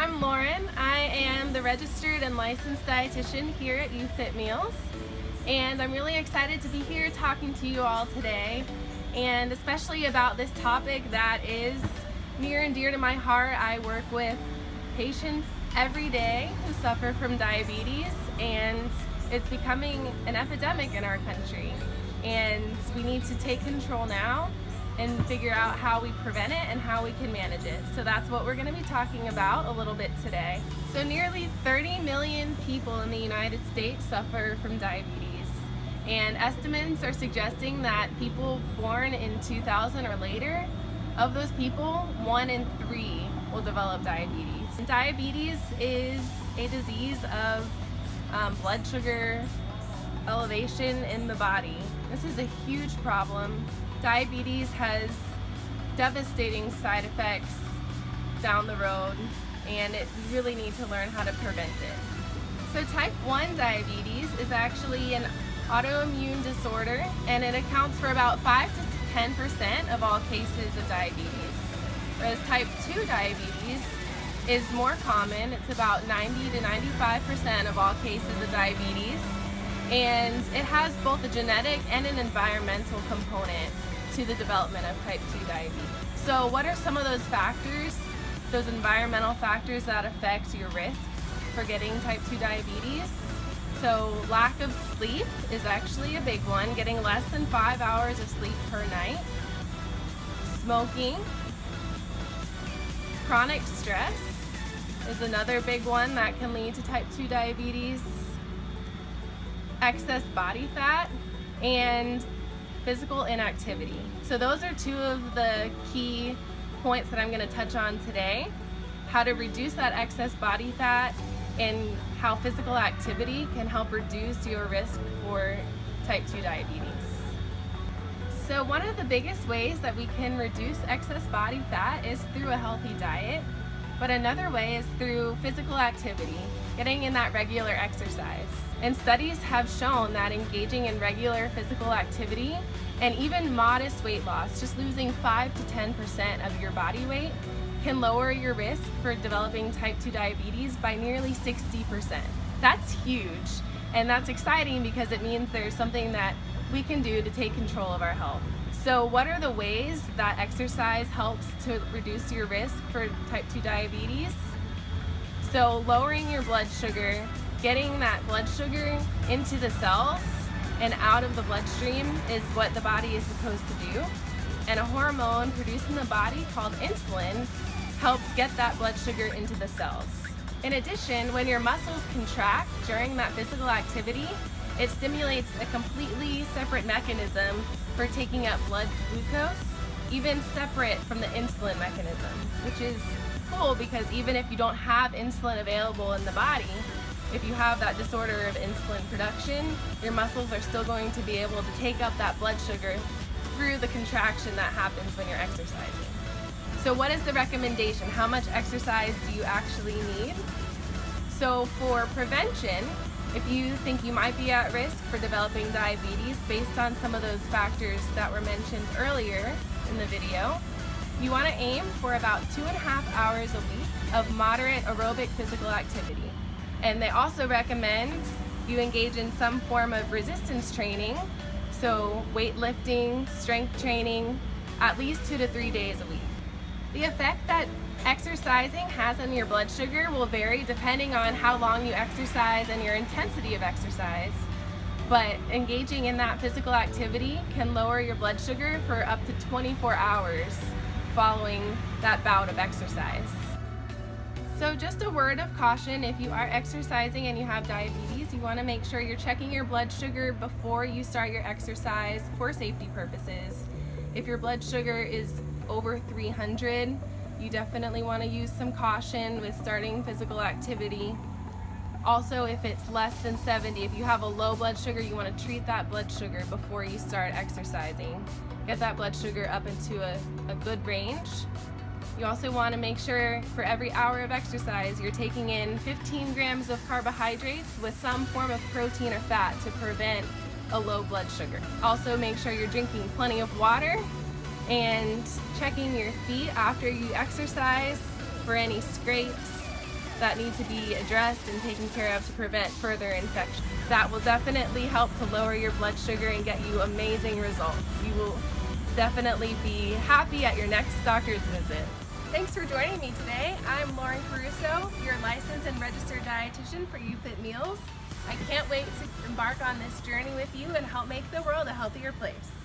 I'm Lauren. I am the registered and licensed dietitian here at You Fit Meals, and I'm really excited to be here talking to you all today, and especially about this topic that is near and dear to my heart. I work with patients every day who suffer from diabetes, and it's becoming an epidemic in our country, and we need to take control now and figure out how we prevent it and how we can manage it. So that's what we're going to be talking about a little bit today. So nearly 30 million people in the United States suffer from diabetes, and estimates are suggesting that people born in 2000 or later, of those people, 1 in 3 will develop diabetes. And diabetes is a disease of blood sugar elevation in the body. This is a huge problem. Diabetes has devastating side effects down the road, and we really need to learn how to prevent it. So type 1 diabetes is actually an autoimmune disorder, and it accounts for about 5 to 10% of all cases of diabetes. Whereas type 2 diabetes is more common. It's about 90 to 95% of all cases of diabetes, and it has both a genetic and an environmental component to the development of type 2 diabetes. So what are some of those factors, those environmental factors that affect your risk for getting type 2 diabetes? So lack of sleep is actually a big one, getting less than 5 hours of sleep per night. Smoking. Chronic stress is another big one that can lead to type 2 diabetes. Excess body fat and physical inactivity. So those are two of the key points that I'm going to touch on today. How to reduce that excess body fat and how physical activity can help reduce your risk for type 2 diabetes. So one of the biggest ways that we can reduce excess body fat is through a healthy diet, but another way is through physical activity, getting in that regular exercise. And studies have shown that engaging in regular physical activity and even modest weight loss, just losing 5 to 10% of your body weight, can lower your risk for developing type 2 diabetes by nearly 60%. That's huge, and that's exciting because it means there's something that we can do to take control of our health. So what are the ways that exercise helps to reduce your risk for type 2 diabetes? So lowering your blood sugar, getting that blood sugar into the cells and out of the bloodstream is what the body is supposed to do. And a hormone produced in the body called insulin helps get that blood sugar into the cells. In addition, when your muscles contract during that physical activity, it stimulates a completely separate mechanism for taking up blood glucose, even separate from the insulin mechanism, which is cool because even if you don't have insulin available in the body, if you have that disorder of insulin production, your muscles are still going to be able to take up that blood sugar through the contraction that happens when you're exercising. So what is the recommendation? How much exercise do you actually need? So for prevention, if you think you might be at risk for developing diabetes based on some of those factors that were mentioned earlier in the video, you want to aim for about 2.5 hours a week of moderate aerobic physical activity. And they also recommend you engage in some form of resistance training, so weightlifting, strength training, at least 2 to 3 days a week. The effect that exercising has on your blood sugar will vary depending on how long you exercise and your intensity of exercise. But engaging in that physical activity can lower your blood sugar for up to 24 hours following that bout of exercise. So just a word of caution, if you are exercising and you have diabetes, you want to make sure you're checking your blood sugar before you start your exercise for safety purposes. If your blood sugar is over 300, you definitely want to use some caution with starting physical activity. Also, if it's less than 70, if you have a low blood sugar, you want to treat that blood sugar before you start exercising. Get that blood sugar up into a good range. You also want to make sure for every hour of exercise you're taking in 15 grams of carbohydrates with some form of protein or fat to prevent a low blood sugar. Also make sure you're drinking plenty of water and checking your feet after you exercise for any scrapes, that need to be addressed and taken care of to prevent further infection. That will definitely help to lower your blood sugar and get you amazing results. You will definitely be happy at your next doctor's visit. Thanks for joining me today. I'm Lauren Caruso, your licensed and registered dietitian for YouFit Meals. I can't wait to embark on this journey with you and help make the world a healthier place.